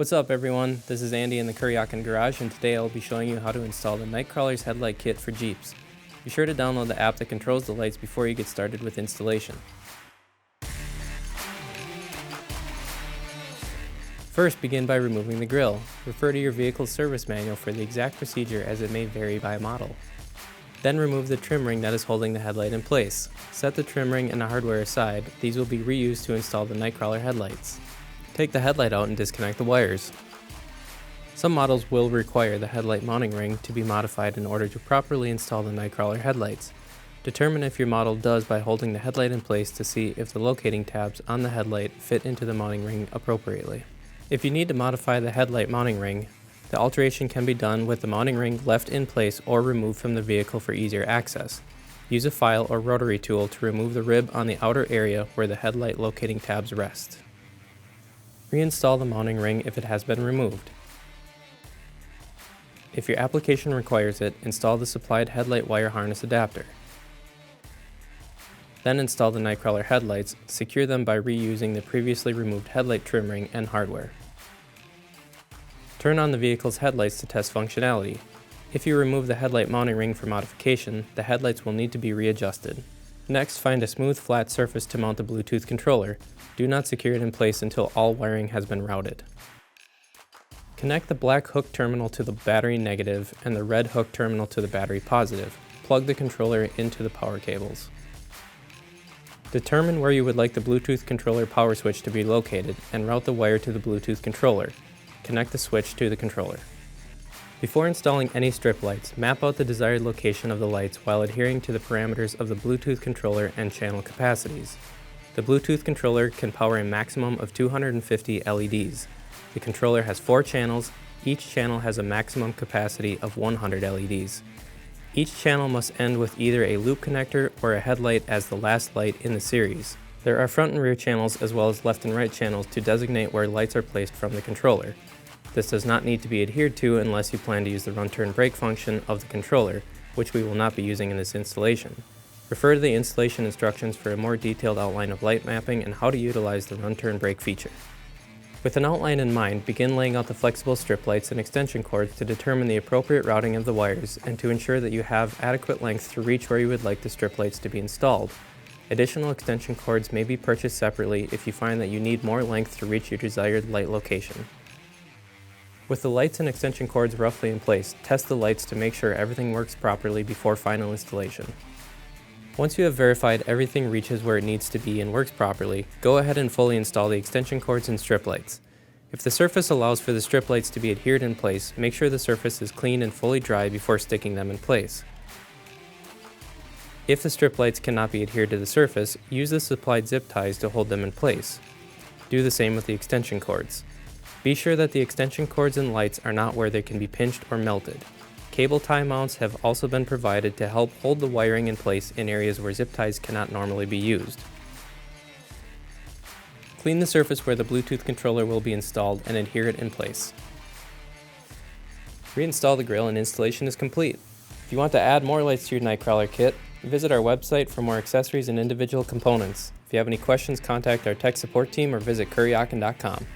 What's up everyone, this is Andy in the Kuryakyn garage, and today I'll be showing you how to install the Nightcrawlers Headlight kit for Jeeps. Be sure to download the app that controls the lights before you get started with installation. First, begin by removing the grille. Refer to your vehicle's service manual for the exact procedure, as it may vary by model. Then remove the trim ring that is holding the headlight in place. Set the trim ring and the hardware aside. These will be reused to install the Nightcrawler headlights. Take the headlight out and disconnect the wires. Some models will require the headlight mounting ring to be modified in order to properly install the Nightcrawler headlights. Determine if your model does by holding the headlight in place to see if the locating tabs on the headlight fit into the mounting ring appropriately. If you need to modify the headlight mounting ring, the alteration can be done with the mounting ring left in place or removed from the vehicle for easier access. Use a file or rotary tool to remove the rib on the outer area where the headlight locating tabs rest. Reinstall the mounting ring if it has been removed. If your application requires it, install the supplied headlight wire harness adapter. Then install the Nightcrawler headlights. Secure them by reusing the previously removed headlight trim ring and hardware. Turn on the vehicle's headlights to test functionality. If you remove the headlight mounting ring for modification, the headlights will need to be readjusted. Next, find a smooth, flat surface to mount the Bluetooth controller. Do not secure it in place until all wiring has been routed. Connect the black hook terminal to the battery negative and the red hook terminal to the battery positive. Plug the controller into the power cables. Determine where you would like the Bluetooth controller power switch to be located and route the wire to the Bluetooth controller. Connect the switch to the controller. Before installing any strip lights, map out the desired location of the lights while adhering to the parameters of the Bluetooth controller and channel capacities. The Bluetooth controller can power a maximum of 250 LEDs. The controller has 4 channels. Each channel has a maximum capacity of 100 LEDs. Each channel must end with either a loop connector or a headlight as the last light in the series. There are front and rear channels as well as left and right channels to designate where lights are placed from the controller. This does not need to be adhered to unless you plan to use the run-turn-brake function of the controller, which we will not be using in this installation. Refer to the installation instructions for a more detailed outline of light mapping and how to utilize the run-turn-brake feature. With an outline in mind, begin laying out the flexible strip lights and extension cords to determine the appropriate routing of the wires and to ensure that you have adequate length to reach where you would like the strip lights to be installed. Additional extension cords may be purchased separately if you find that you need more length to reach your desired light location. With the lights and extension cords roughly in place, test the lights to make sure everything works properly before final installation. Once you have verified everything reaches where it needs to be and works properly, go ahead and fully install the extension cords and strip lights. If the surface allows for the strip lights to be adhered in place, make sure the surface is clean and fully dry before sticking them in place. If the strip lights cannot be adhered to the surface, use the supplied zip ties to hold them in place. Do the same with the extension cords. Be sure that the extension cords and lights are not where they can be pinched or melted. Cable tie mounts have also been provided to help hold the wiring in place in areas where zip ties cannot normally be used. Clean the surface where the Bluetooth controller will be installed and adhere it in place. Reinstall the grille and installation is complete. If you want to add more lights to your Nightcrawler kit, visit our website for more accessories and individual components. If you have any questions, contact our tech support team or visit kuryakyn.com.